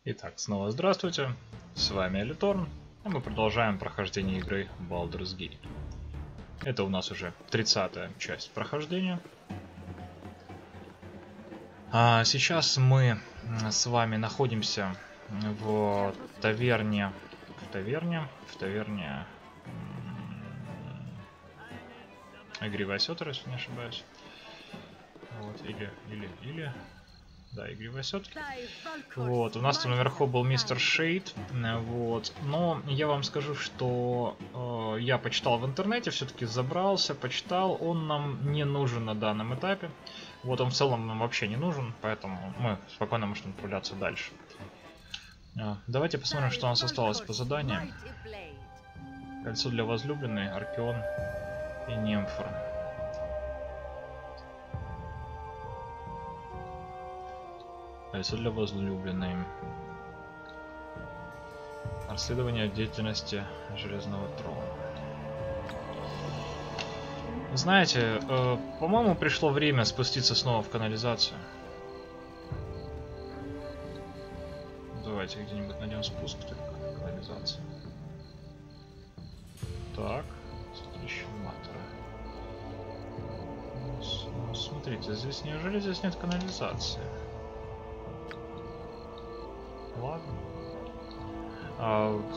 Итак, снова здравствуйте, с вами Элиторн, и мы продолжаем прохождение игры Baldur's Gate. Это у нас уже 30-я часть прохождения. Сейчас мы с вами находимся в таверне, Игривый осетр, если не ошибаюсь. Вот, да, игривые осетки. Вот, у нас там наверху был мистер Шейд. Вот. Но я вам скажу, что я почитал в интернете, все-таки забрался, почитал. Он нам не нужен на данном этапе. Вот он в целом нам вообще не нужен, поэтому мы спокойно можем отправляться дальше. Давайте посмотрим, что у нас осталось по заданиям. Кольцо для возлюбленной, Аркеон и Немфор. Кольцо для возлюбленной. Расследование деятельности Железного Трона. Знаете, по-моему, пришло время спуститься снова в канализацию. Давайте где-нибудь найдем спуск только в канализацию. Так, смотрите, матера. Смотрите, здесь неужели здесь нет канализации? Ладно.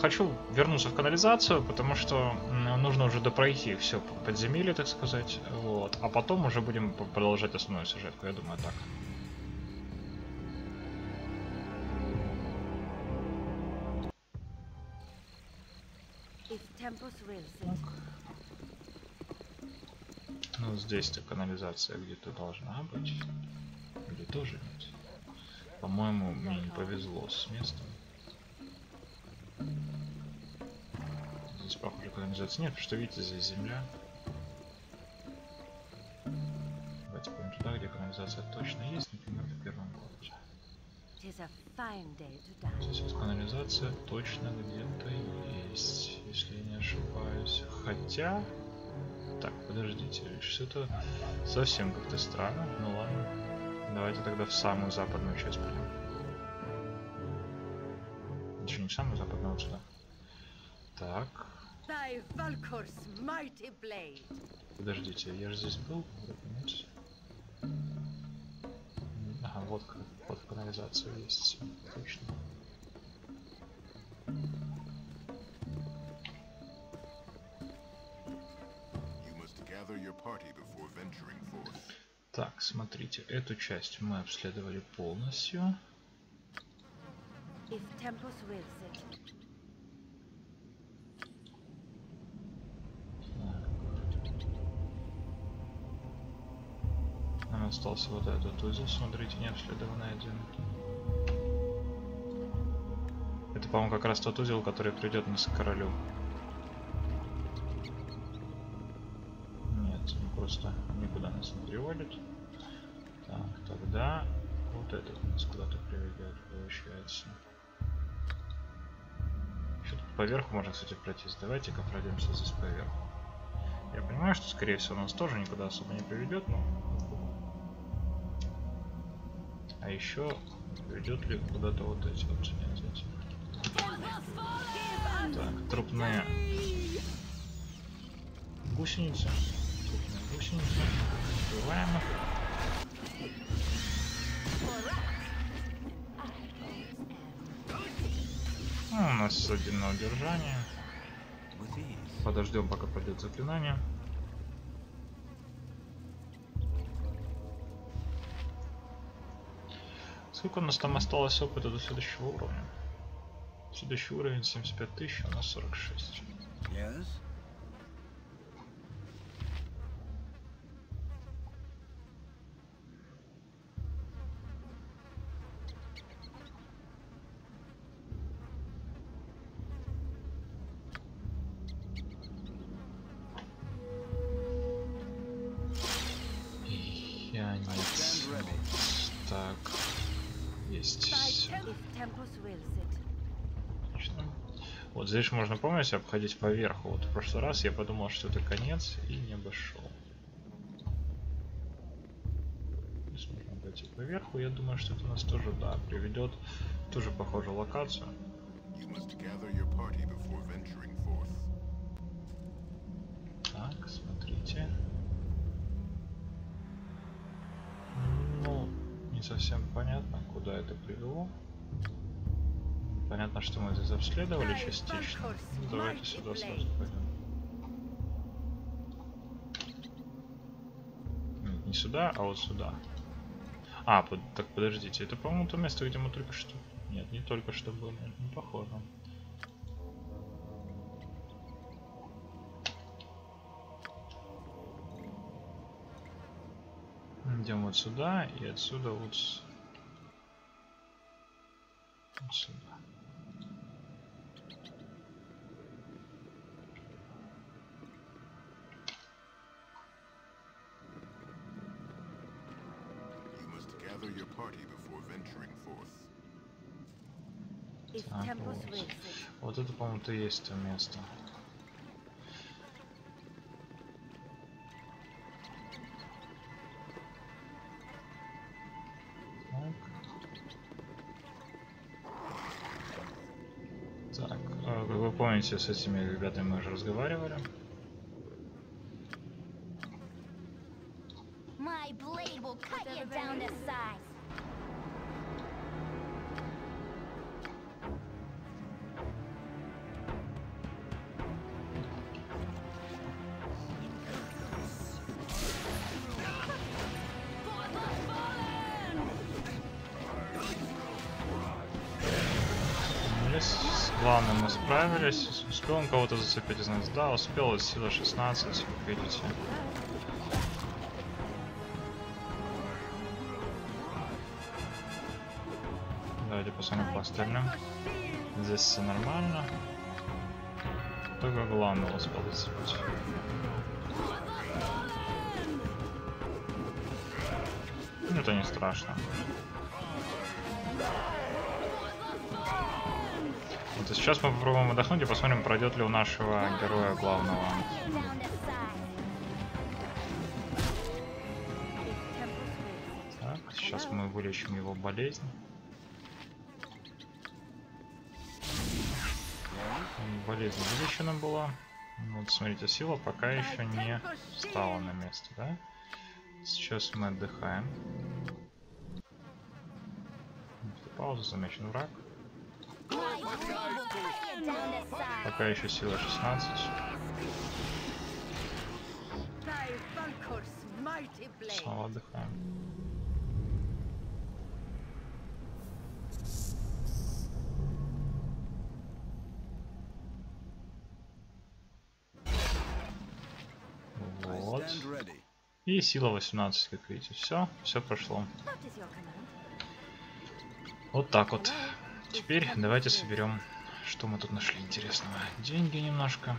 Хочу вернуться в канализацию, потому что нужно уже допройти все подземелье, так сказать. Вот. А потом уже будем продолжать основную сюжетку, я думаю, так. Ну, здесь-то канализация где-то должна быть. Или тоже нет. По-моему, мне не повезло с местом. Здесь, похоже, канализации нет, потому что, видите, здесь земля. Давайте пойдем туда, где канализация точно есть, например, в первом городе. Здесь вот канализация точно где-то есть, если я не ошибаюсь. Хотя... Так, подождите, что-то совсем как-то странно. Ну ладно. Давайте тогда в самую западную часть пойдем. Еще не в самую западную, вот сюда. Так. Подождите, я же здесь был? Нет. Ага, вот в канализацию есть. Точно. Так, смотрите, эту часть мы обследовали полностью. Нам остался вот этот узел, смотрите, не обследованный один. Это, по-моему, как раз тот узел, который придет нас к королю. Нет, он просто никуда нас не приводит. Так, тогда вот этот нас куда-то приведет, получается. Еще тут поверху можно, кстати, пройтись. Давайте-ка пройдемся здесь поверху. Я понимаю, что, скорее всего, нас тоже никуда особо не приведет, но... А еще приведет ли куда-то вот эти вот, нет, эти. Так, трупные гусеницы. Открываем их. У нас один на удержание. Подождем, пока пойдет заклинание. Сколько у нас там осталось опыта до следующего уровня? Следующий уровень 75 тысяч, у нас 46. Yes. Так, есть. Отлично. Вот здесь можно, помните, обходить поверху. Вот в прошлый раз я подумал, что это конец, и не обошел. Здесь можно пойти поверху. Я думаю, что это нас тоже, да, приведет Тоже похожую локацию. Так, смотрите. Ну, не совсем понятно, куда это привело. Понятно, что мы здесь обследовали частично. Ну, давайте сюда сразу пойдем. Нет, не сюда, а вот сюда. А, так подождите, это, по-моему, то место, где мы только что... Нет, не только что было, не похоже. Идем вот сюда, и отсюда вот сюда. Так, вот это, по-моему, то есть то место. Так, как вы помните, с этими ребятами мы уже разговаривали. С главным мы справились. Успел он кого-то зацепить из нас? Да, успел, сила 16, как видите. Давайте посмотрим по остальным. Здесь все нормально. Только главный успел зацепить. Это не страшно. Вот, сейчас мы попробуем отдохнуть и посмотрим, пройдет ли у нашего героя главного. Так, сейчас мы вылечим его болезнь. Болезнь вылечена была. Вот, смотрите, сила пока еще не встала на место, да? Сейчас мы отдыхаем. Пауза, замечен враг. Пока еще сила 16. Снова отдыхаем. Вот. И сила 18, как видите. Все прошло. Вот так вот. Теперь давайте соберем, что мы тут нашли интересного. Деньги немножко.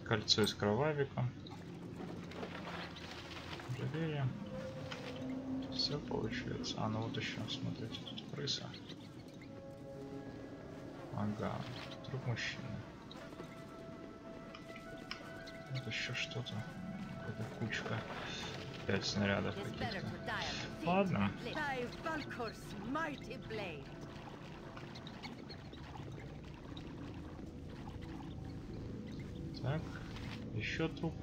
Кольцо из кровавика. Проверим. Все получается. А, ну вот еще, смотрите, тут крыса. Ага, труп мужчины. Вот еще что-то. Какая-то кучка. 5 снарядов каких-то. Ладно. Так, еще труп.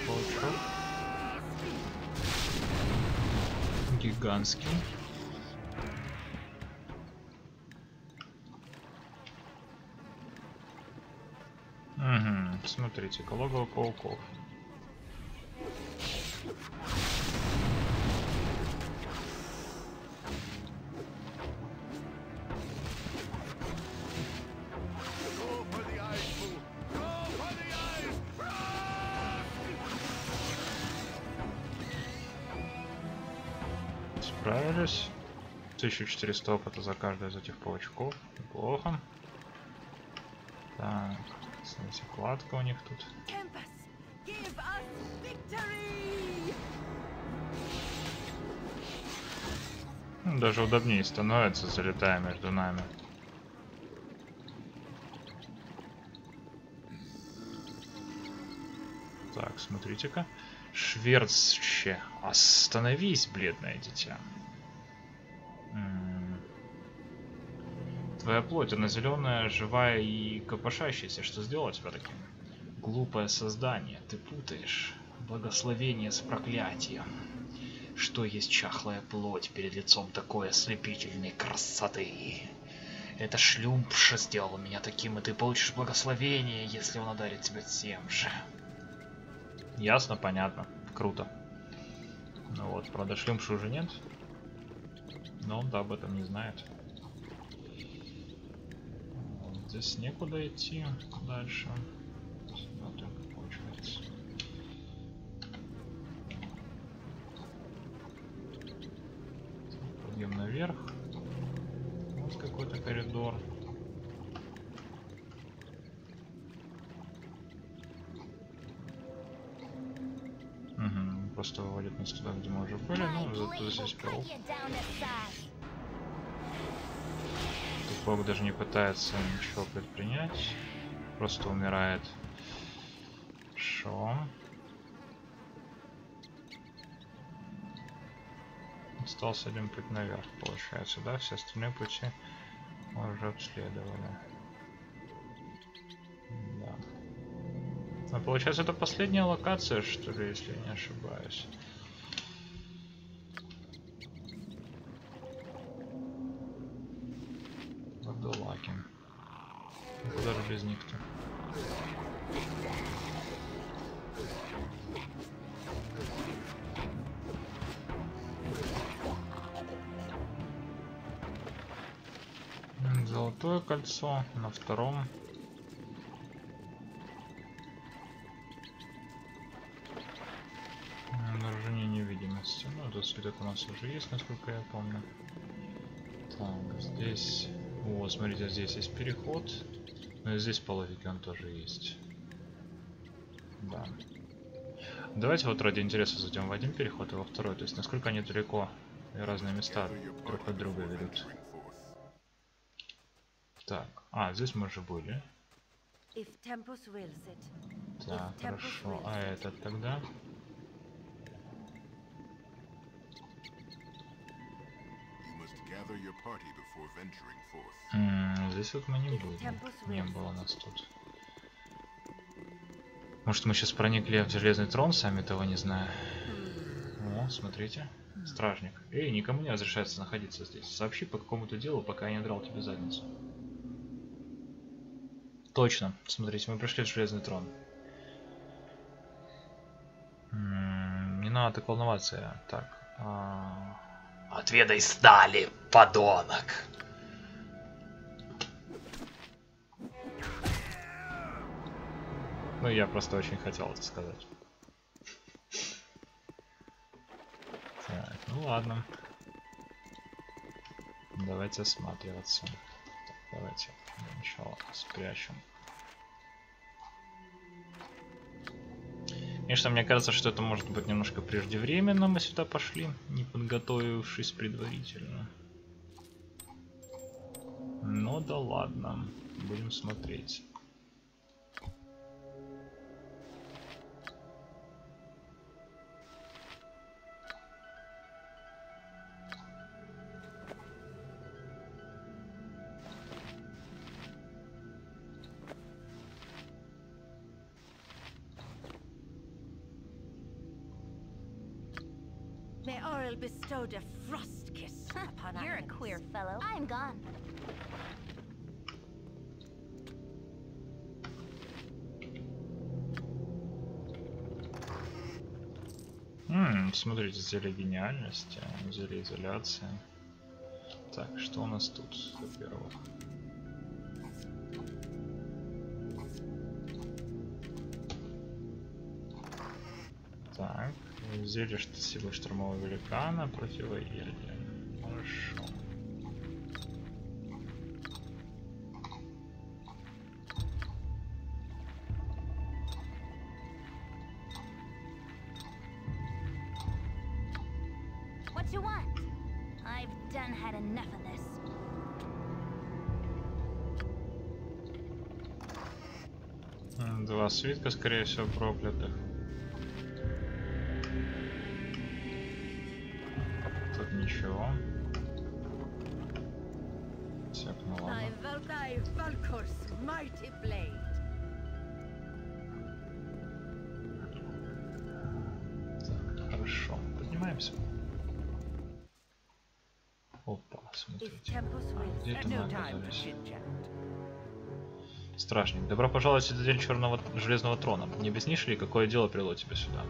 Паучок. Гигантский. Угу, смотрите, логово пауков. Справились. 1400 опыта за каждую из этих паучков. Неплохо. Так, смотрите, кладка у них тут. Даже удобнее становится, залетая между нами. Так, смотрите-ка. Шверцще, остановись, бледное дитя. Твоя плоть, она зеленая, живая и копошащаяся. Что сделала тебя таким? Глупое создание, ты путаешь благословение с проклятием. Что есть чахлая плоть перед лицом такой ослепительной красоты? Это шлюмпша сделала меня таким, и ты получишь благословение, если он одарит тебя тем же. Ясно, понятно. Круто. Ну вот, правда, шлюмпши уже нет. Но он-то об этом не знает. Вот, здесь некуда идти дальше. Смотрим, как получается. Пойдем наверх. Вот какой-то коридор. Угу, просто выводит нас туда, где мы уже были, ну, зато здесь паук. Тут паук даже не пытается ничего предпринять, просто умирает. Хорошо. Остался один путь наверх, получается, да? Все остальные пути мы уже обследовали. Да. А получается, это последняя локация, что ли, если я не ошибаюсь. Водолаки. Куда же без них-то? Золотое кольцо на втором. Нарушение невидимости. Ну, этот цветок у нас уже есть, насколько я помню. Так, здесь... О, смотрите, здесь есть переход. Ну и здесь по логике он тоже есть. Да. Давайте вот ради интереса зайдем в один переход и во второй. То есть насколько они далеко и разные места друг от друга ведут. Так, здесь мы уже были. Так, хорошо. А этот тогда? Здесь вот мы не будем. Не было нас тут. Может, мы сейчас проникли в Железный трон, сами того не зная. О, смотрите. Стражник. Эй, никому не разрешается находиться здесь. Сообщи по какому-то делу, пока я не драл тебе задницу. Точно. Смотрите, мы пришли в Железный трон. Не надо так волноваться. Так. Отведай стали, подонок. Ну, я просто очень хотел это сказать. Так, ну ладно. Давайте осматриваться. Так, давайте для начала спрячем. Конечно, мне кажется, что это может быть немножко преждевременно. Мы сюда пошли, не подготовившись предварительно. Ну да ладно, будем смотреть. Bestowed a frost kiss upon You're a queer fellow. I'm gone. Смотрите, зелье гениальности, зелье изоляции. Так, что у нас тут, во-первых? Так, зелье силы штурмового великана, противоядие. Хорошо. I've done had enough of this. Два свитка, скорее всего, проклятых. Тут ничего. Так, ну ладно. Так, хорошо. Поднимаемся. Опа, смотрите. Где-то мы оказались. Стражник, добро пожаловать в цитадель Черного Железного Трона. Не объяснишь ли, какое дело привело тебя сюда?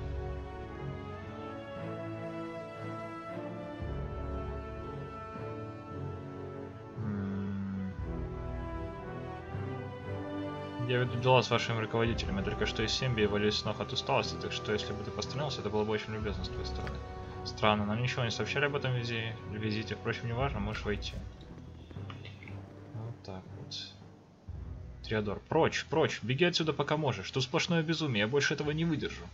Я веду дела с вашим руководителем. Я только что из Семби и валюсь с ног от усталости, так что если бы ты посторонился, это было бы очень любезно с твоей стороны. Странно, нам ничего не сообщали об этом визите. Впрочем, не важно, можешь войти. Вот так вот. Триадор, прочь, прочь, беги отсюда пока можешь. Тут сплошное безумие, я больше этого не выдержу.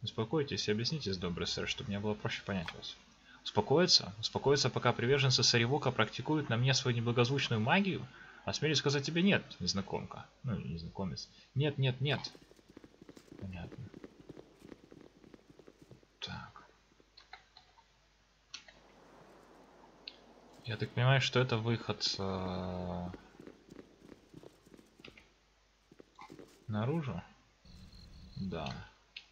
Успокойтесь и объяснитесь, добрый сэр, чтобы мне было проще понять вас. Успокоиться? Успокоиться, пока приверженцы Саривока практикуют на мне свою неблагозвучную магию? Осмелюсь сказать тебе нет, незнакомка. Ну, незнакомец. Нет, нет, нет. Понятно. Так. Я так понимаю, что это выход наружу. Да.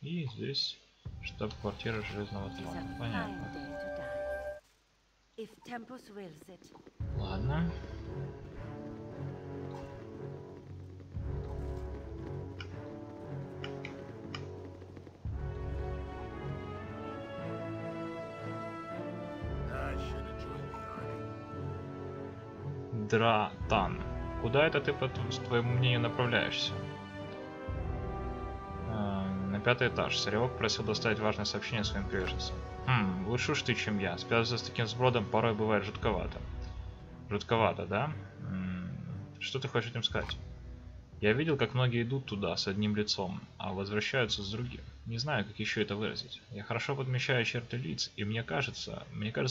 И здесь штаб-квартира Железного Трона. Понятно. Ладно. Дратан. Куда это ты, по твоему мнению, направляешься? На 5-й этаж. Саривок просил доставить важное сообщение своим приверженцам. Лучше уж ты, чем я. Связываться с таким сбродом порой бывает жутковато. Жутковато, да? Что ты хочешь этим сказать? Я видел, как многие идут туда с одним лицом, а возвращаются с другим. Не знаю, как еще это выразить. Я хорошо подмечаю черты лиц, и мне кажется,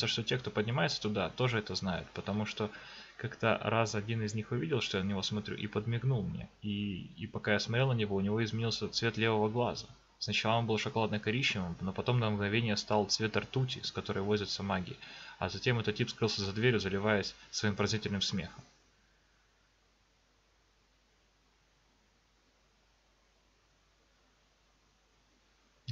что те, кто поднимается туда, тоже это знают, потому что как-то раз один из них увидел, что я на него смотрю, и подмигнул мне. И пока я смотрел на него, у него изменился цвет левого глаза. Сначала он был шоколадно-коричневым, но потом на мгновение стал цвет ртути, с которой возятся маги. А затем этот тип скрылся за дверью, заливаясь своим пронзительным смехом.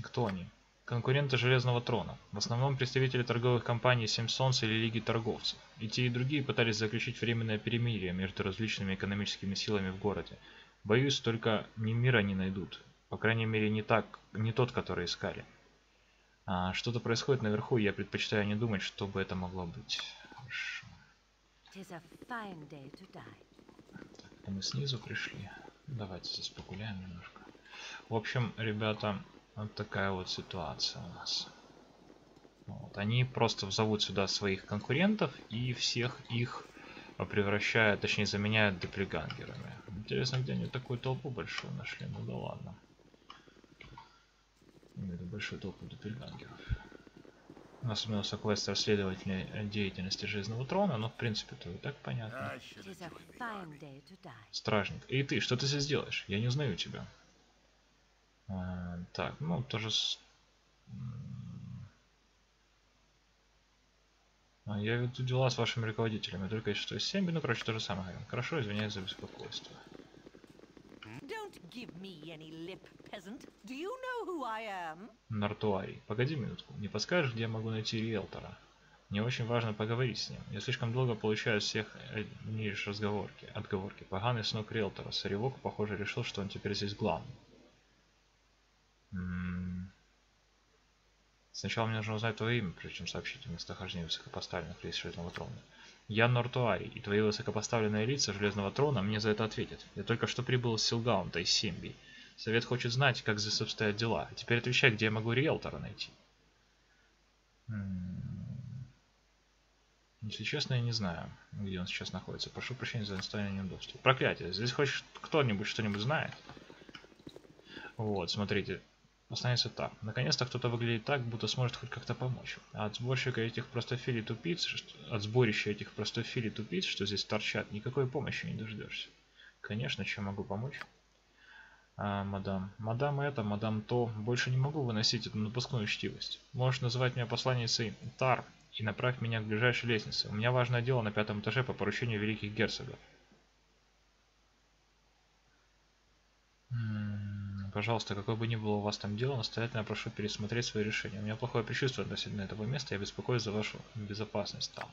Кто они? Конкуренты Железного Трона. В основном представители торговых компаний Семь Солнц или Лиги Торговцев. И те, и другие пытались заключить временное перемирие между различными экономическими силами в городе. Боюсь, только ни мира не найдут. По крайней мере, не тот, который искали. Что-то происходит наверху, и я предпочитаю не думать, что бы это могло быть. Хорошо. Так, мы снизу пришли. Давайте здесь погуляем немножко. В общем, ребята, вот такая вот ситуация у нас. Вот. Они просто зовут сюда своих конкурентов и всех их превращают, точнее заменяют доppelgängerами. Интересно, где они такую толпу большую нашли? Ну да ладно. Это большую толпу доppelgängerов. У нас имелся квест расследовательной деятельности Железного Трона, но в принципе это и так понятно. Стражник. Эй ты, что ты здесь делаешь? Я не узнаю тебя. Так, ну тоже... Я веду дела с вашими руководителями, только что из Семби, ну короче, то же самое говорим. Хорошо, извиняюсь за беспокойство. Нортуарий, погоди минутку, не подскажешь, где я могу найти риэлтора? Мне очень важно поговорить с ним. Я слишком долго получаю всех лишь отговорки. Поганый сынок риэлтора. Саривок, похоже, решил, что он теперь здесь главный. Сначала мне нужно узнать твое имя, прежде чем сообщить о местохождении высокопоставленных лиц Железного Трона. Я Нортуарий, и твои высокопоставленные лица Железного Трона мне за это ответят. Я только что прибыл из Силгаунта, из Семби. Совет хочет знать, как здесь обстоят дела. Теперь отвечай, где я могу риэлтора найти. Если честно, я не знаю, где он сейчас находится. Прошу прощения за доставление неудобств. Проклятие, здесь хоть кто-нибудь что-нибудь знает? Вот, смотрите. Посланец Тар. Наконец-то кто-то выглядит так, будто сможет хоть как-то помочь. А от сборщика этих простофилей тупиц, от сборища этих простофилей тупиц, что здесь торчат, никакой помощи не дождешься. Конечно, чем могу помочь? Мадам. Мадам это, мадам то. Больше не могу выносить эту напускную учтивость. Можешь называть меня посланницей Тар и направь меня к ближайшей лестнице. У меня важное дело на 5-м этаже по поручению великих герцогов. Пожалуйста, какое бы ни было у вас там дело, настоятельно прошу пересмотреть свое решение. У меня плохое предчувствие относительно этого места, я беспокоюсь за вашу безопасность там.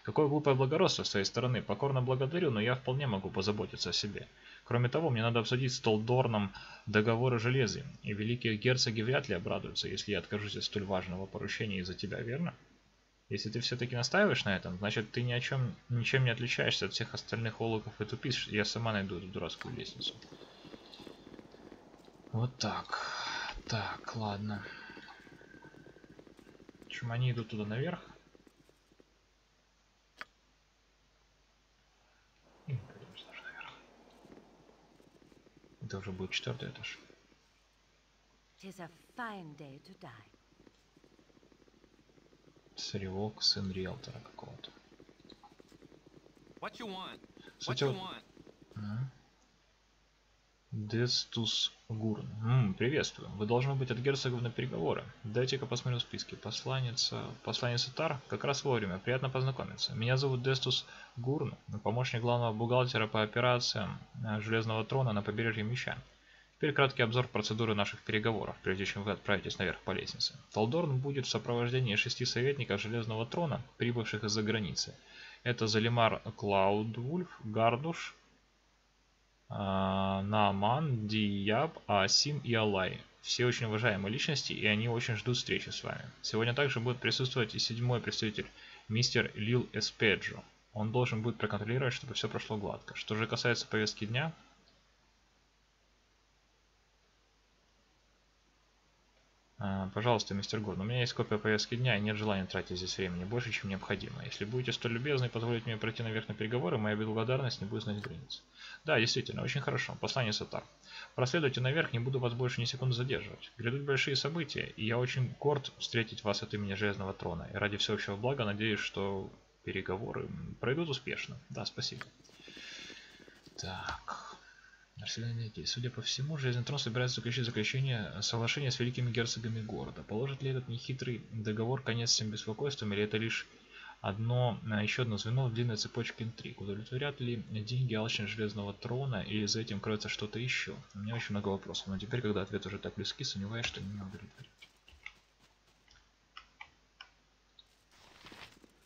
Какое глупое благородство с твоей стороны. Покорно благодарю, но я вполне могу позаботиться о себе. Кроме того, мне надо обсудить с Толдорном договор о железе, и великие герцоги вряд ли обрадуются, если я откажусь от столь важного поручения из-за тебя, верно? Если ты все-таки настаиваешь на этом, значит ты ничем не отличаешься от всех остальных олухов и тупиц, я сама найду эту дурацкую лестницу. Вот так. Так, ладно. В общем, они идут туда наверх. И пойдемте тоже наверх. Это уже будет 4-й этаж. Сыревок, сын риэлтора какого-то. Дестус Гурн. Приветствую. Вы должны быть от герцогов на переговоры. Дайте-ка посмотрю списки. Посланница Тар, как раз вовремя. Приятно познакомиться. Меня зовут Дестус Гурн, помощник главного бухгалтера по операциям Железного Трона на побережье Меча. Теперь краткий обзор процедуры наших переговоров, прежде чем вы отправитесь наверх по лестнице. Толдорн будет в сопровождении 6 советников Железного Трона, прибывших из-за границы. Это Залимар Клаудвульф, Гардуш, Нааман, Дияб, Аасим и Алай. Все очень уважаемые личности, и они очень ждут встречи с вами. Сегодня также будет присутствовать и 7-й представитель, мистер Лил Эспеджо. Он должен будет проконтролировать, чтобы все прошло гладко. Что же касается повестки дня... Пожалуйста, мистер Горн, у меня есть копия повестки дня и нет желания тратить здесь времени больше, чем необходимо. Если будете столь любезны и позволить мне пройти наверх на переговоры, моя благодарность не будет знать границ. Да, действительно, очень хорошо. Послание Сатар. Проследуйте наверх, не буду вас больше ни секунды задерживать. Грядут большие события, и я очень горд встретить вас от имени Железного Трона. И ради всеобщего блага надеюсь, что переговоры пройдут успешно. Да, спасибо. Так... Судя по всему, Железный Трон собирается заключить соглашение с великими герцогами города. Положит ли этот нехитрый договор конец всем беспокойствам, или это лишь еще одно звено в длинной цепочке интриг? Удовлетворят ли деньги алчность Железного Трона, или за этим кроется что-то еще? У меня очень много вопросов, но теперь, когда ответы уже так близки, сомневаюсь, что они меня удовлетворят.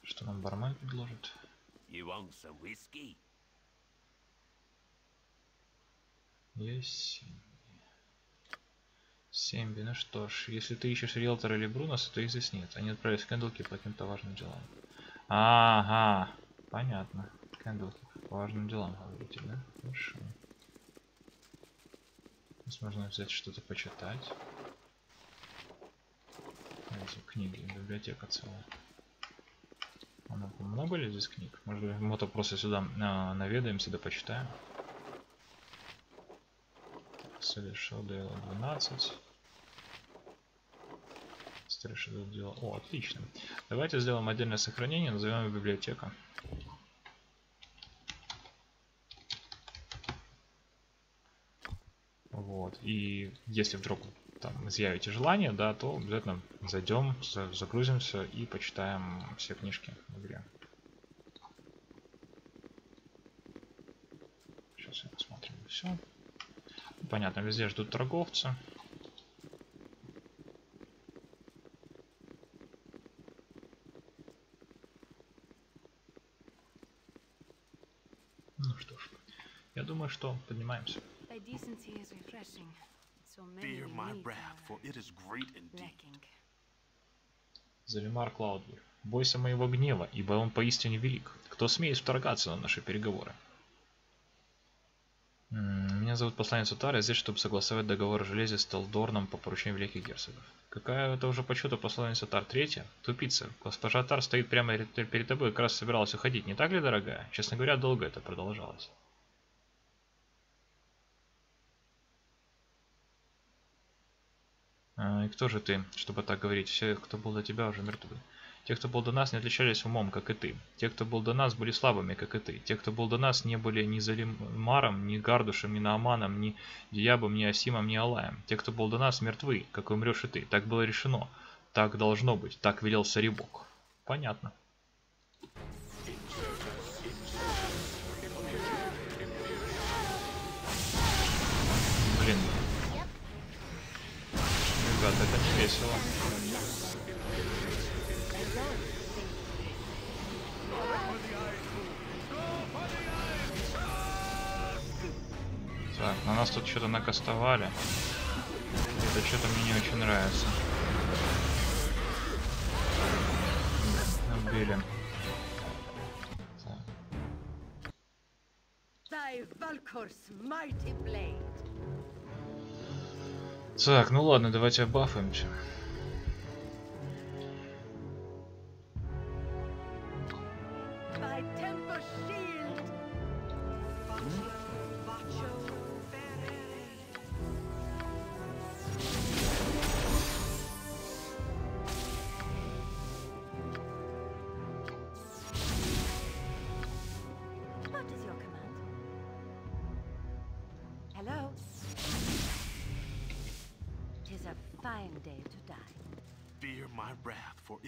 Что нам бармен предложит? Есть 7. Ну что ж, если ты ищешь риэлтора или Брунаса, то их здесь нет. Они отправились в Кэндлки по каким-то важным делам. Ага, понятно. Кэндлки по важным делам, говорите, да? Хорошо. Здесь можно взять что-то почитать. Эти книги, библиотека целая. Много ли здесь книг? Может быть, мы то просто сюда наведаемся, да почитаем. Совершил дело 12. Совершил дело. О, отлично. Давайте сделаем отдельное сохранение, назовем его библиотека. Вот. И если вдруг там изъявите желание, да, то обязательно зайдем, загрузимся и почитаем все книжки в игре. Сейчас я посмотрим все. Понятно, везде ждут торговца. Ну что ж, я думаю, что поднимаемся. Залимар Клаудвульф. Бойся моего гнева, ибо он поистине велик. Кто смеет вторгаться на наши переговоры? Меня зовут посланец Тар, я здесь, чтобы согласовать договор о железе с Толдорном по поручению великих герцогов. Какая это уже по счету посланец Тар? 3-я? Тупица. Госпожа Тар стоит прямо перед тобой, как раз собиралась уходить, не так ли, дорогая? Честно говоря, долго это продолжалось. И кто же ты, чтобы так говорить? Все, кто был до тебя, уже мертвы. Те, кто был до нас, не отличались умом, как и ты. Те, кто был до нас, были слабыми, как и ты. Те, кто был до нас, не были ни Залимаром, ни Гардушем, ни Нааманом, ни Диябом, ни Асимом, ни Алаем. Те, кто был до нас, мертвы, как и умрешь и ты. Так было решено. Так должно быть. Так велел Сарибок. Понятно. Блин. Ребят, это не весело. Так, на нас тут что-то накастовали. Это что-то мне не очень нравится. Убили. Так, ну ладно, давайте бафаемся.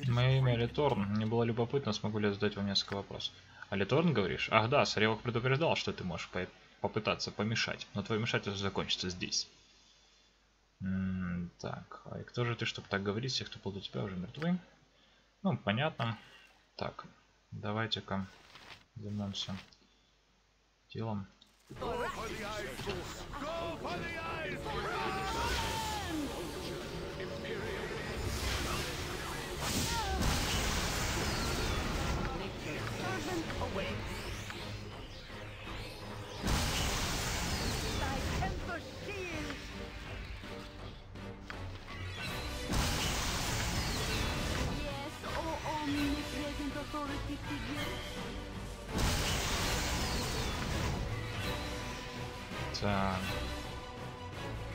Мое имя Литорн. Мне было любопытно, смогу ли я задать вам несколько вопросов. А Литорн, говоришь? Ах да, Саревок предупреждал, что ты можешь попытаться помешать, но твое вмешательство закончится здесь. Так, а и кто же ты, чтобы так говорить? Все, кто был до тебя, уже мертвы. Ну, понятно. Так, давайте-ка займемся делом. Так.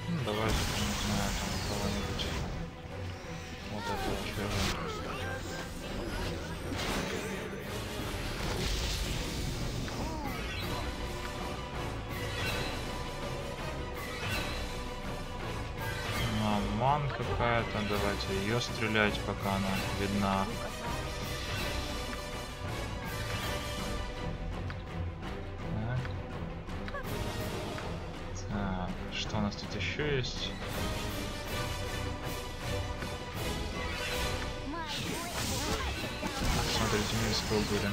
Ну, давайте, не знаю, там кого-нибудь. Вот этого чего. Ман какая-то, давайте ее стрелять, пока она видна. Так, что у нас тут еще есть? Смотрите, мирского были.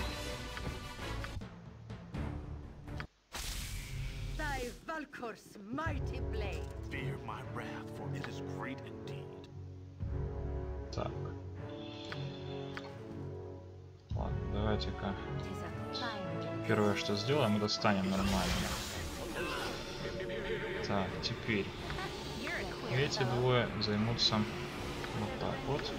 Так. Ладно, давайте-ка. Первое, что сделаем, мы достанем нормально. Так, теперь эти двое займутся вот так вот.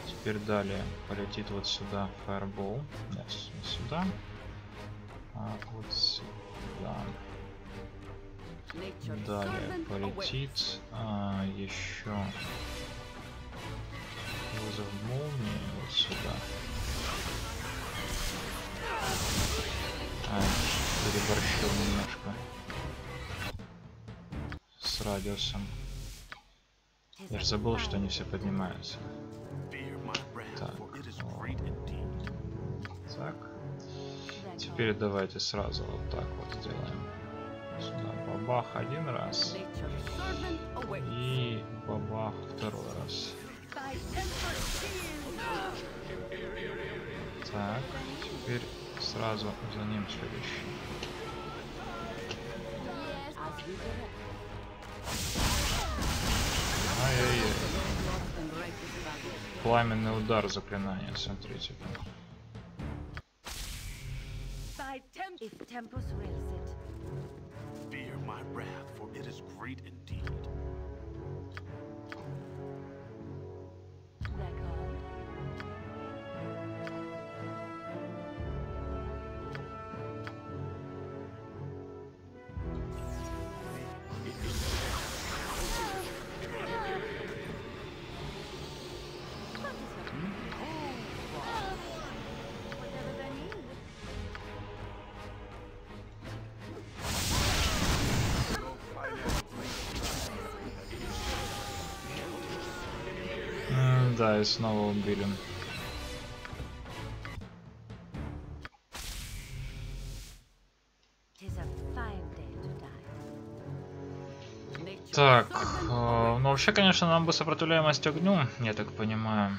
Теперь далее полетит вот сюда Fireball. Нет, не сюда. А вот сюда. Далее полетит еще вызов молнии вот сюда. Переборщил немножко с радиусом. Я же забыл, что они все поднимаются. Так. Так. Теперь давайте сразу вот так вот сделаем. Сюда бабах один раз. И бабах второй раз. Так. Теперь сразу за ним следующий. Ай-яй-яй. Пламенный удар заклинания, смотрите. Да, и снова убили. Так, ну вообще, конечно, нам бы сопротивляемость огню, я так понимаю.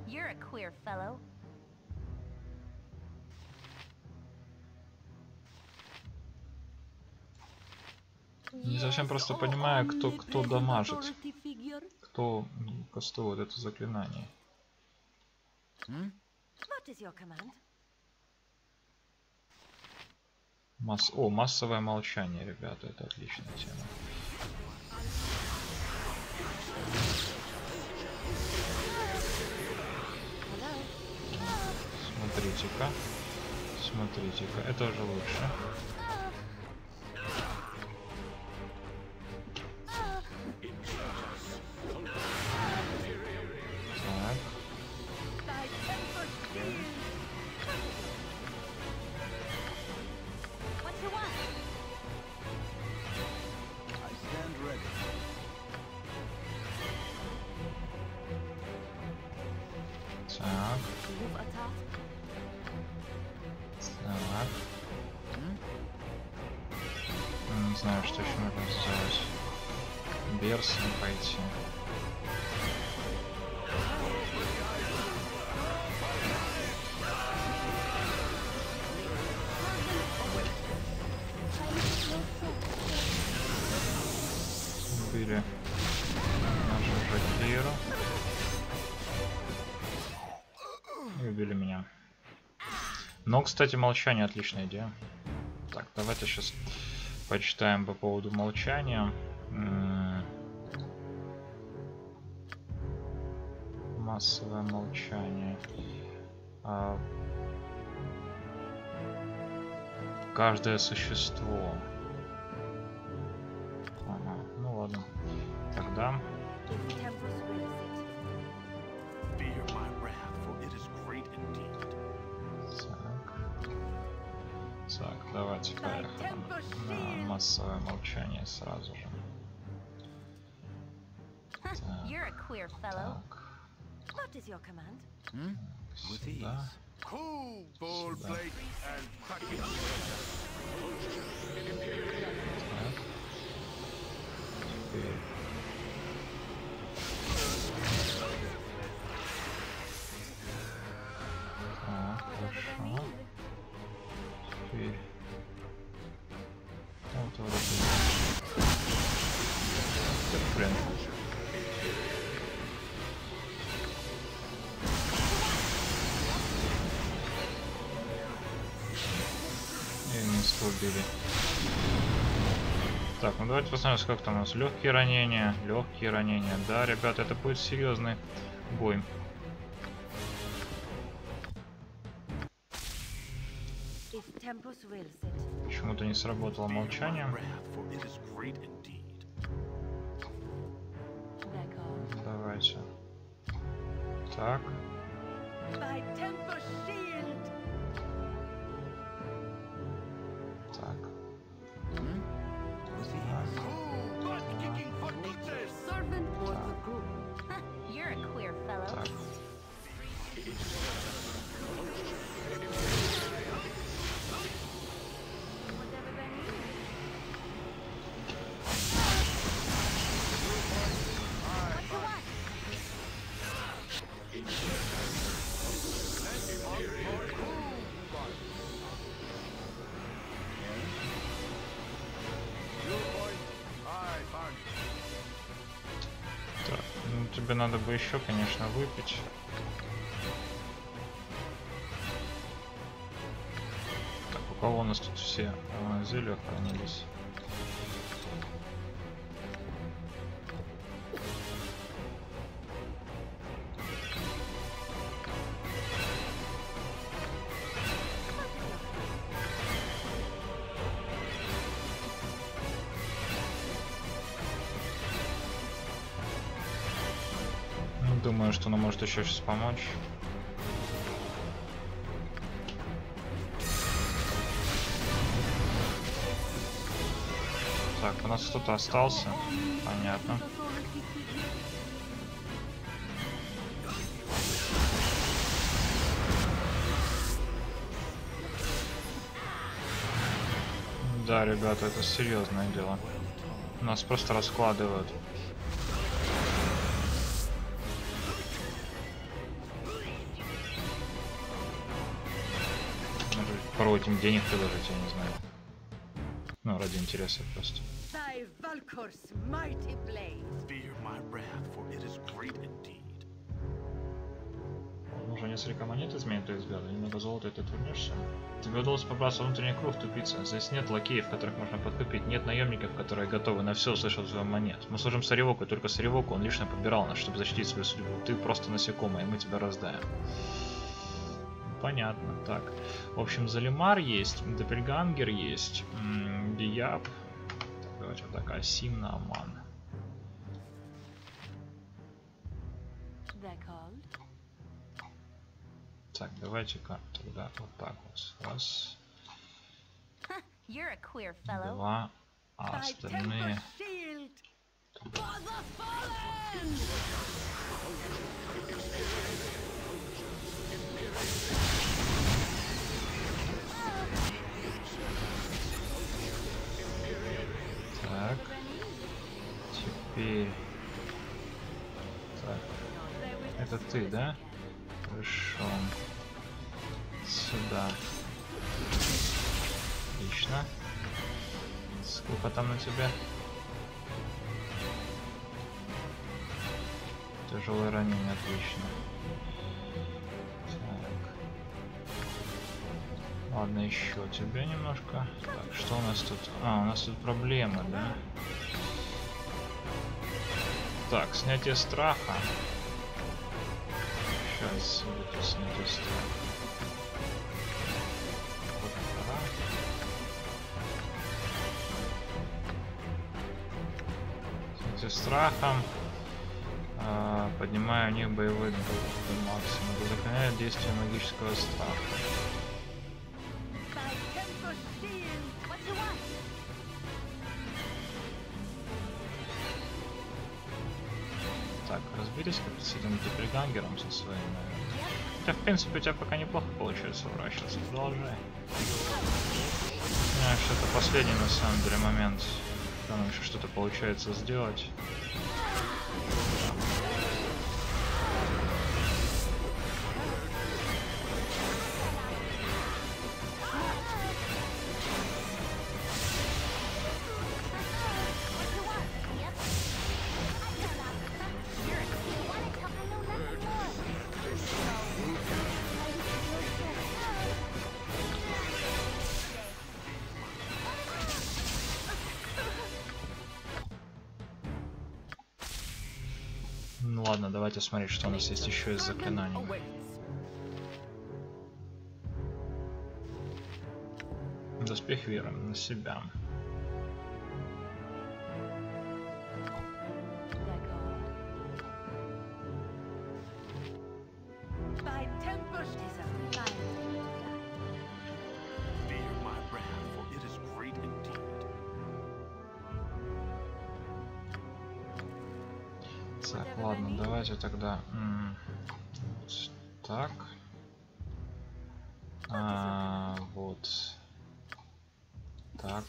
You're a queer fellow. Не совсем просто понимаю, кто дамажит, кто кастует это заклинание. What is your command? Массовое молчание, ребята, это отличная тема. Смотрите-ка, это уже лучше. Не знаю, что еще можно сделать. Берсом пойти. Убили нашу Жакиру. И убили меня. Но, кстати, молчание отличная идея. Так, давайте сейчас почитаем по поводу молчания. Массовое молчание. Каждое существо. Ага, ну ладно. Тогда. Так, давайте поехали на массовое молчание сразу же. Так, сюда. Сюда. Теперь. Так, хорошо. Теперь. Вот вроде. Блин. И минус убили. Так, ну давайте посмотрим, как там у нас. Легкие ранения. Легкие ранения. Да, ребята, это будет серьезный бой. Почему-то не сработало молчание. Давайте. Так. Так. Так. Тебе надо бы еще, конечно, выпить. Так, у кого у нас тут все зелья хранились? Думаю, что она может еще сейчас помочь. Так, у нас кто-то остался. Понятно. Да, ребята, это серьезное дело. Нас просто раскладывают. Пару этим денег предложить, я не знаю. Ну, ради интереса просто. Нужно несколько монет изменить твои взгляды, немного золота, и ты отвернешься. Тебе удалось побраться внутренний круг, тупица. Здесь нет лакеев, которых можно подкупить, нет наемников, которые готовы на все, услышав звон монет. Мы служим Саривоку, и только Саривоку он лично подбирал нас, чтобы защитить свою судьбу. Ты просто насекомое, и мы тебя раздаем. Понятно, так. В общем, Залимар есть, Доппельгангер есть, Дияб. Так, давайте вот такая, Симна, Аман. Так, давайте-ка тогда вот так вот. Раз. Два. А остальные... Так. Теперь... Так. Это ты, да? Хорошо. Сюда. Отлично. Сколько там на тебя? Тяжелое ранение, отлично. Так. Ладно, еще тебя немножко. Так, что у нас тут? А, у нас тут проблемы, да? Так, снятие страха. Сейчас будет снятие страха. Снятие страхом. Поднимаю у них боевой дух до максимума. Заклиняет действие магического страха. Так, разбились как-то с этим Доппельгангером со своим, наверное. Хотя, в принципе, у тебя пока неплохо получается уворачиваться. Продолжай. Знаешь, это последний, на самом деле, момент. Там еще что-то получается сделать. Ну ладно, давайте смотреть, что у нас есть еще из заклинаний. Доспех веры на себя. Так, ладно, давайте тогда вот так. Вот так.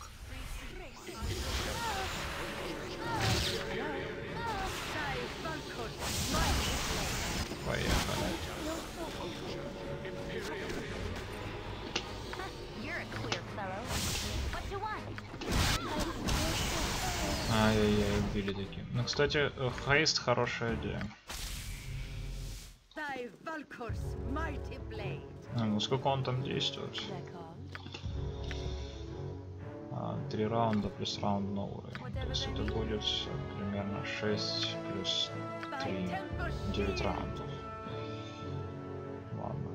Поехали. Ай-яй-яй, убили такие. Ну, кстати, хейст хорошая идея. Ну, сколько он там действует? 3 раунда плюс раунд новый. То есть это будет примерно 6 плюс 3, 9 раундов. Ладно.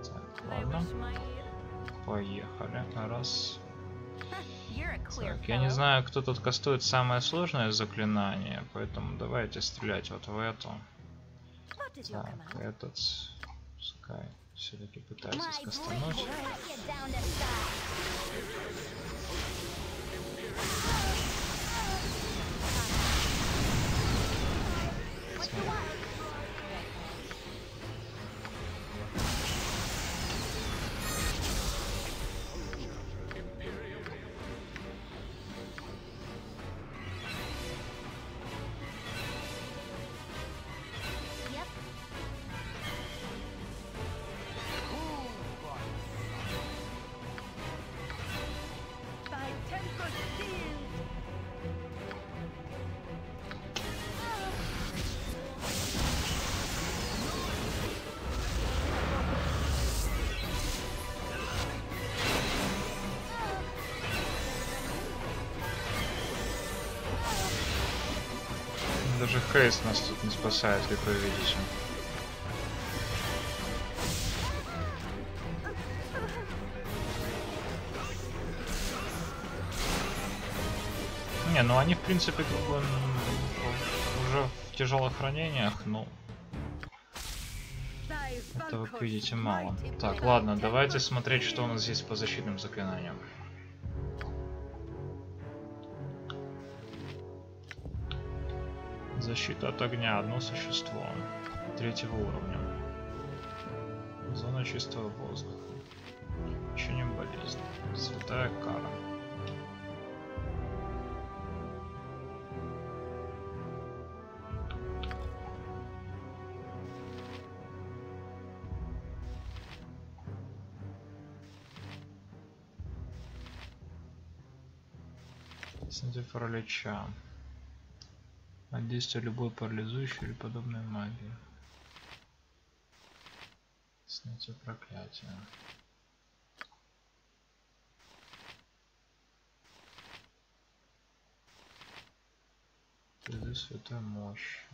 Так, ладно. Поехали. Раз, You're a queer Так, я не fellow. знаю, кто тут кастует самое сложное заклинание, поэтому давайте стрелять вот в эту. What is your Так, command? этот пускай все-таки пытается My blade скастануть. will cut you down to size. What you want? Yep. By temper sealed. Даже Хейс нас тут не спасает, как вы видите. Не, ну они в принципе как бы уже в тяжелых ранениях, ну это вы видите мало. Так, ладно, давайте смотреть, что у нас здесь по защитным заклинаниям. Защита от огня, одно существо, 3-го уровня. Зона чистого воздуха. Лечение болезни. Святая кара. Снятие паралича. От действия любой парализующей или подобной магии. Снятие проклятия. Призыв святой мощи.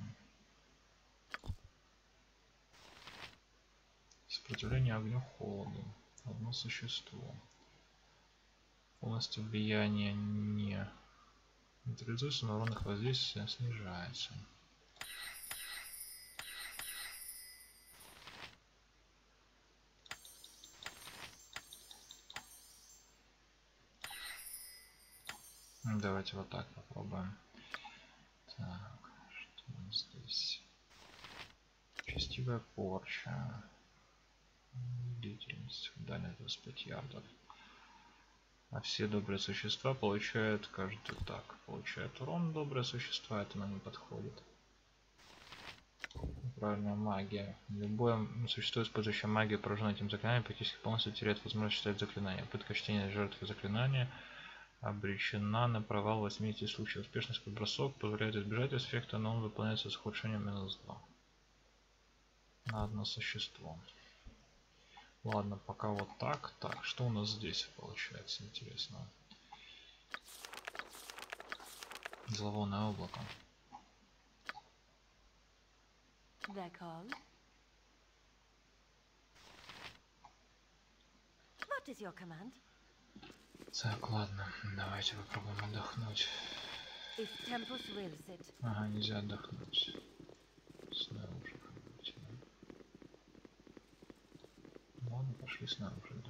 Сопротивление огню, холоду. Одно существо. Полностью влияние не нейтрализуется, но урон их воздействия снижается. Давайте вот так попробуем. Так, что у нас здесь? Частивая порча. Длительность. Дальность 25 ярдов. А все добрые существа получают каждый так. Получают урон добрые существа, это нам не подходит. Правильная магия. Любое существо, использующее магию, пораженное этим заклинанием, практически полностью теряет возможность читать заклинания. Попытка чтения жертвы заклинания обречена на провал в 80 случаев. Успешность под бросок позволяет избежать эффекта, но он выполняется с ухудшением -2 на одно существо. Ладно, пока вот так. Так, что у нас здесь получается, интересно? Зловонное облако. They're called. What is your command? Так, ладно, давайте попробуем отдохнуть. If Tempus wills it. Ага, нельзя отдохнуть. Снаружи. Ладно, пошли снаружи.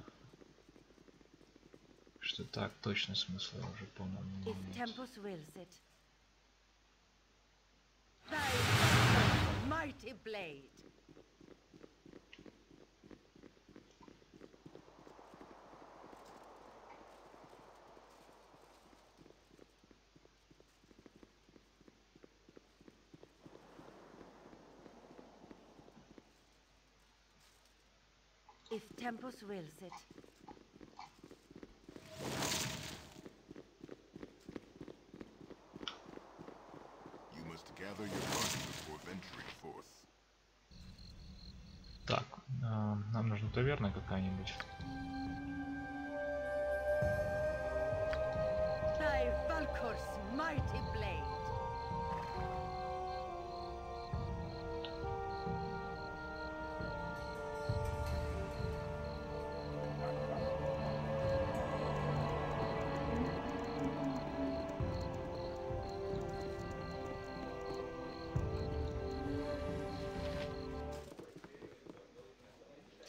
Что так, точно смысла я уже понял. If Tempus wills it. Thy mighty blade. If Tempus wills it. You must gather your party before venturing forth. Так, нам нужна таверна какая-нибудь. Thy Valkor's mighty blade.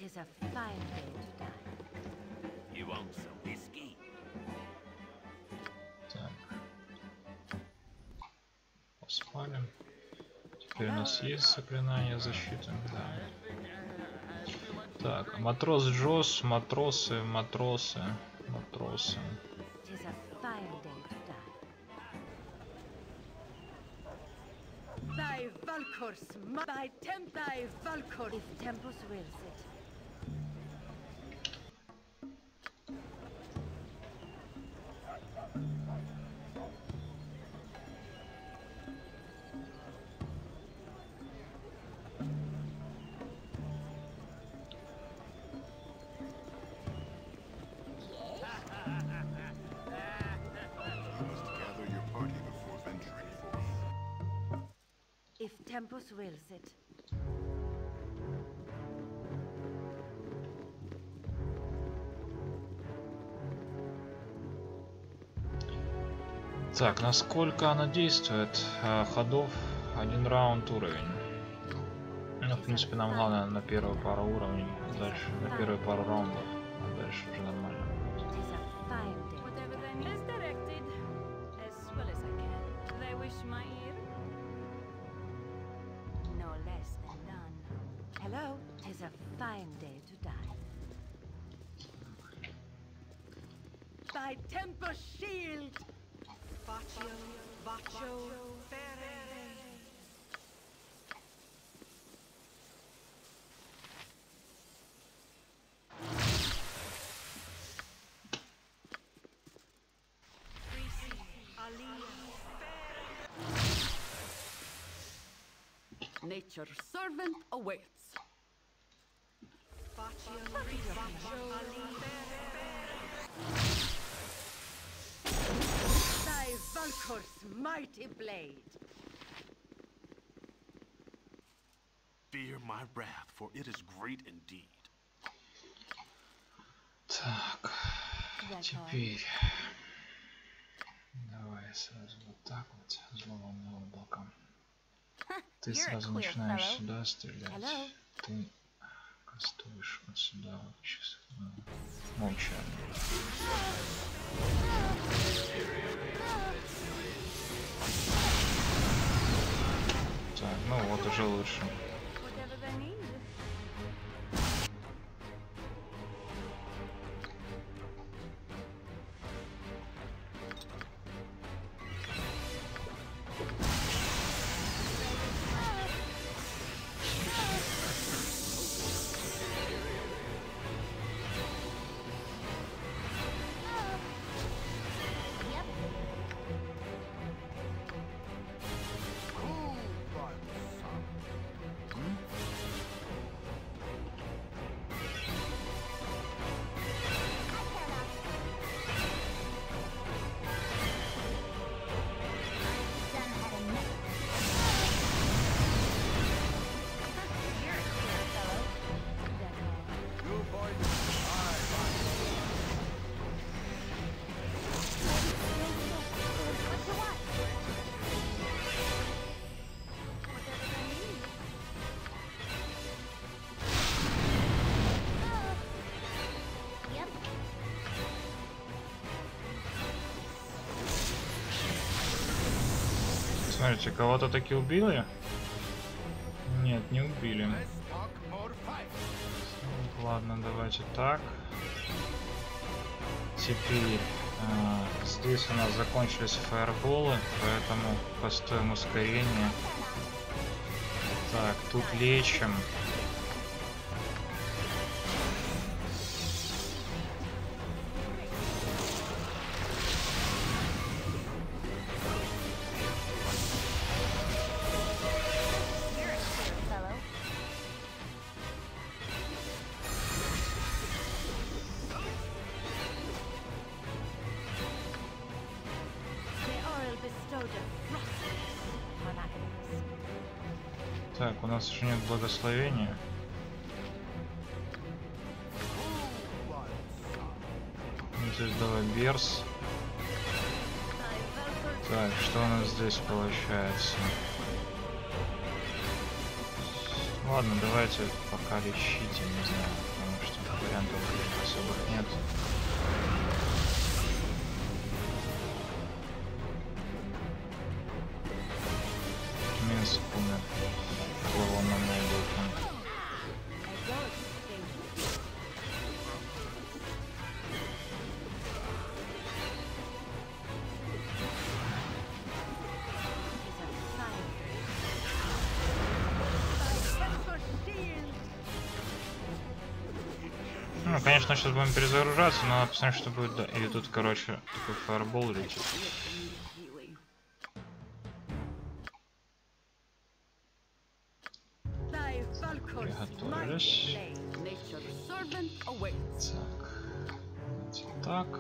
'Tis a fine day to die. You want some whiskey? Так. Поспали. Теперь у нас есть заклинание защиты. Да. Так, матрос Джос, матросы. 'Tis a fine day to die. Thy Valkors, thy Valkor. If Tempus wills it. You must gather your party before venturing forth. If Tempus wills it. Так, насколько она действует? Ходов 1 раунд уровень. Ну, в принципе, нам главное на первую пару уровней, дальше на первые пару раундов, а дальше уже нормально. Tis a fine day. Whatever they need is directed, as well as I can. They wish my ear. No less than none. Hello? 'Tis a fine day to die. By Tempus shield! Nature's servant awaits. Thy Valkor's mighty blade! Fear my wrath, for it is great indeed. Так, теперь давай сразу вот так вот, зловонное облако. Ты You're a сразу queer начинаешь fellow. сюда стрелять. Hello? Ты кастуешь вот сюда вот сейчас. Молчание. Так, ну вот уже лучше. Whatever they need. Смотрите, кого-то таки убили? Нет, не убили. Ладно, давайте так. Теперь здесь у нас закончились фаерболы, поэтому кастуем ускорение. Так, тут лечим. You're a queer fellow. The oil bestowed a frost upon Agnes. Так, у нас еще нет благословения. Здесь давай берс. Так, что у нас здесь получается? Ладно, давайте пока лечите, не знаю. вариантов особых нет. Минск умер. Слово на найдут. Ну, конечно, сейчас будем перезагружаться, но надо посмотреть, что будет. Да. И тут, короче, такой фаербол летит. Приготовились. Так. Так.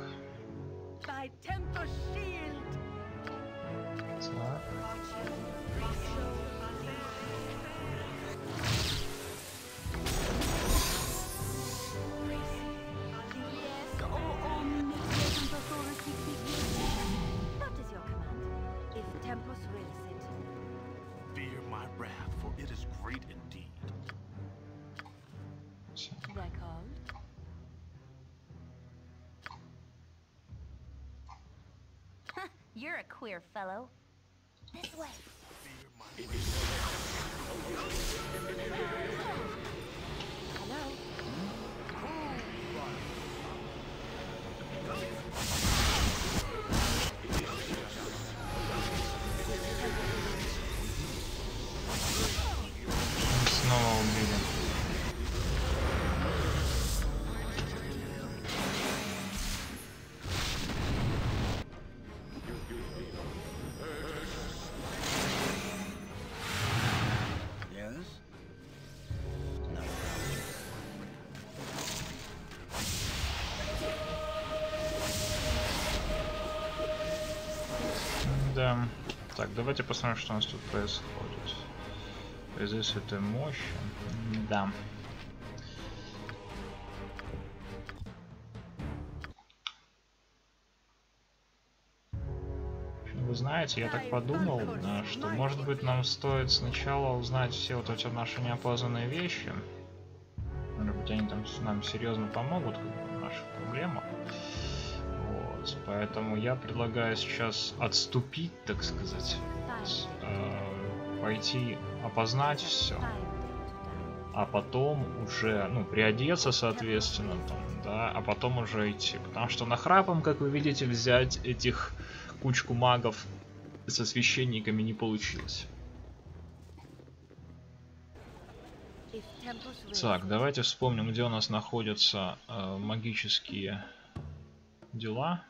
Fear my wrath, for it is great indeed. They're called. You're a queer fellow. This way. Hello? Снова убили. Да. Так, давайте посмотрим, что у нас тут происходит. Здесь этой мощи. Да. Вы знаете, я так подумал, что может быть нам стоит сначала узнать все вот эти наши неопознанные вещи. Может быть они там нам серьезно помогут в наших проблемах. Вот. Поэтому я предлагаю сейчас отступить, так сказать. Пойти опознать все, а потом уже, ну, приодеться, соответственно, там, да, а потом уже идти. Потому что нахрапом, как вы видите, взять этих кучку магов со священниками не получилось. Так, давайте вспомним, где у нас находятся магические дела.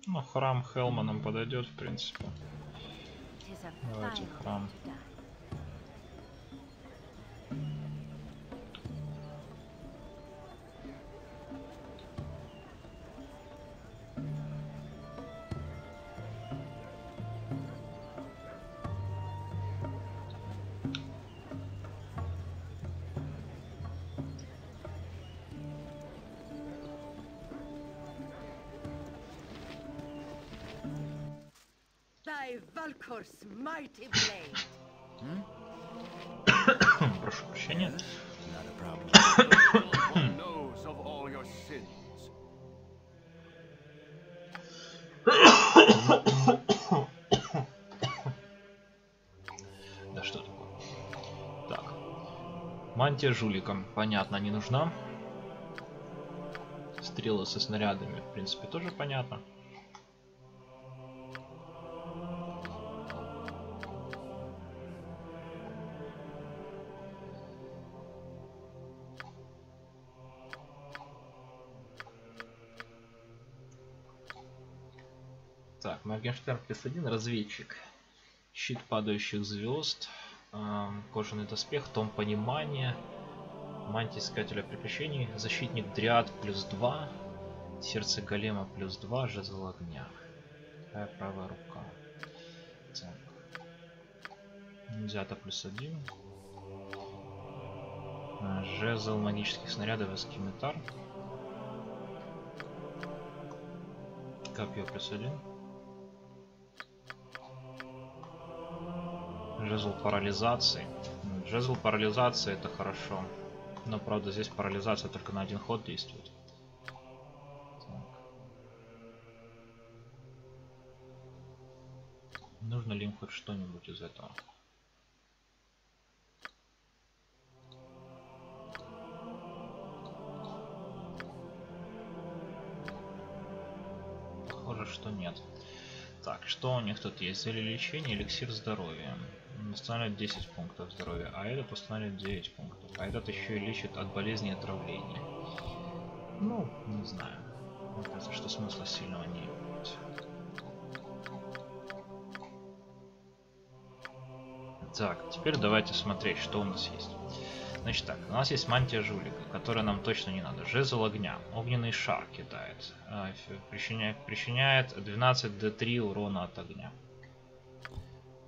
Ну, храм Хелма нам подойдет, в принципе. Давайте храм. Valkor's mighty blade. Прошу прощения. One knows of all your sins. Да что такое? Так. Мантия жуликам, понятно, не нужна. Стрелы со снарядами, в принципе, тоже понятно. Так, Моргенштерн +1, разведчик. Щит падающих звезд. Кожаный доспех, том понимания. Мантия искателя приключений. Защитник дриад +2. Сердце голема +2. Жезл огня. Какая правая рука. Так. Ниндзята +1. Жезл магических снарядов и скимитар. Копье +1. Жезл парализации. Жезл парализации это хорошо. Но правда здесь парализация только на один ход действует. Так. Нужно ли им хоть что-нибудь из этого? Похоже, что нет. Так, что у них тут есть? Зелье лечения, эликсир здоровья. Восстанавливает 10 пунктов здоровья, а этот восстанавливает 9 пунктов. А этот еще и лечит от болезни и отравления. Ну, не знаю. Мне кажется, что смысла сильного не имеет. Так, теперь давайте смотреть, что у нас есть. Значит так, у нас есть мантия жулика, которая нам точно не надо. Жезл огня. Огненный шар кидает. Причиняет 12d3 урона от огня.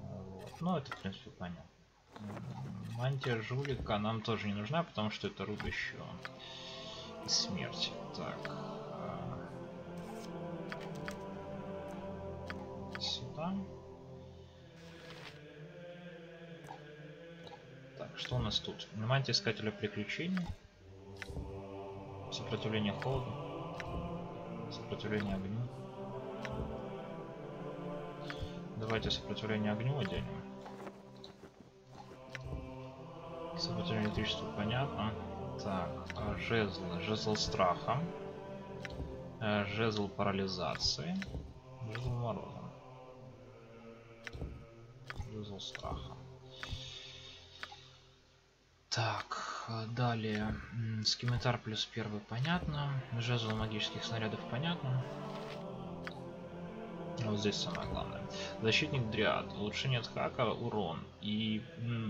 Вот. Ну, это, в принципе, понятно. Мантия жулика нам тоже не нужна, потому что это рубящее из смерти. Так. Сюда. Так, что у нас тут? Мантия искателя приключений. Сопротивление холоду. Сопротивление огню. Давайте сопротивление огню оденем. Сопротивление электричеству понятно. Так, жезл страха. Жезл парализации. Жезл мороза. Жезл страха. Так, далее. Скимитар +1 понятно. Жезл магических снарядов понятно. Вот здесь самое главное. Защитник дриад. Улучшение от хака, урон. И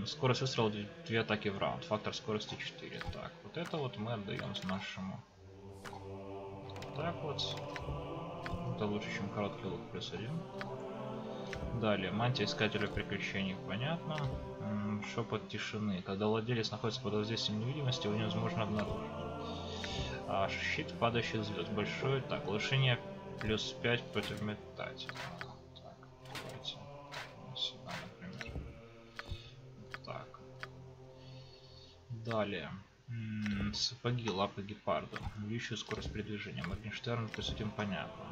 скорость выстрела 2 атаки в раунд. Фактор скорости 4. Так, вот это вот мы отдаем нашему. Так вот. Это лучше, чем короткий лук +1. Далее. Мантия искателя приключений. Понятно. Шепот тишины. Когда владелец находится под воздействием невидимости, его невозможно обнаружить. Щит падающих звезд. Большой. Так, улучшение +5 против метателя. Так, давайте сюда, например. Так. Далее. Сапоги, лапы гепарда. Увеличивают скорость передвижения. Моргенштерн +1 понятно.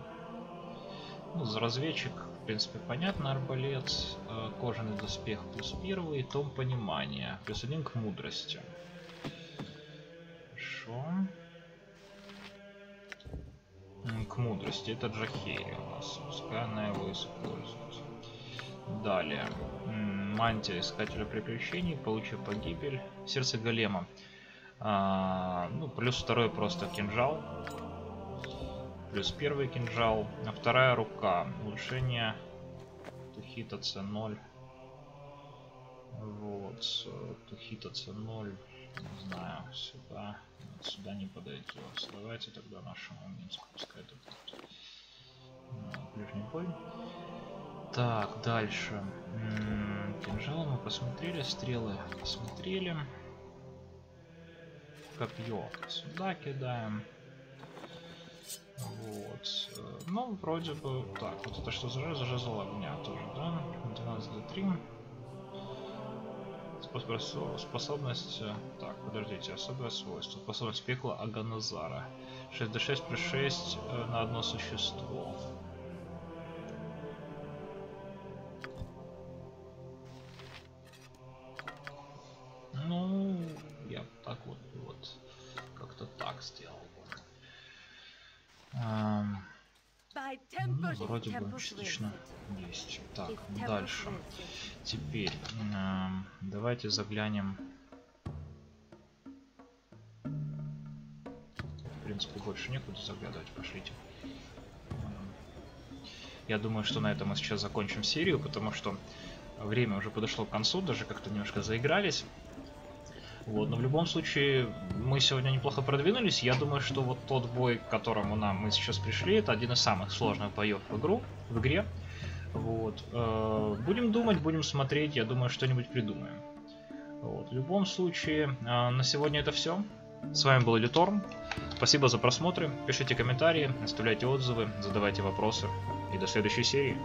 Ну, за разведчик, в принципе, понятно. Арбалет. Кожаный доспех +1. Том понимания. +1 к мудрости. Хорошо. К мудрости. Это Джахейри у нас. Пускай она его использует. Далее. Мантия искателя приключений. Получи погибель. Сердце голема. Ну, +2 просто кинжал. +1 кинжал. А вторая рука. Улучшение. Тухита C0. Вот. Тухита C0. Не знаю. Сюда. Нет, сюда не подойдет. Давайте тогда нашему Минску. Пускай это будет. Ближний бой. Так, дальше. Кинжал мы посмотрели. Стрелы посмотрели. Копье сюда кидаем. Вот. Ну, вроде бы... Так, вот это что за жезл? Жезл огня тоже, да? 12d3. Способность... Так, подождите, особое свойство. Способность пекла Аганазара. 6d6 +6 на одно существо. Ну, я так вот как-то так сделал. Ну, вроде бы частично есть. Так, дальше. Теперь давайте заглянем. В принципе, больше некуда заглядывать. Пошлите. Я думаю, что на этом мы сейчас закончим серию, потому что время уже подошло к концу, даже как-то немножко заигрались. Вот, но в любом случае мы сегодня неплохо продвинулись. Я думаю, что вот тот бой, к которому мы сейчас пришли, это один из самых сложных боев в игре. Вот. Будем думать, будем смотреть, я думаю, что-нибудь придумаем. Вот. В любом случае, на сегодня это все. С вами был Элиторн. Спасибо за просмотры. Пишите комментарии, оставляйте отзывы, задавайте вопросы. И до следующей серии.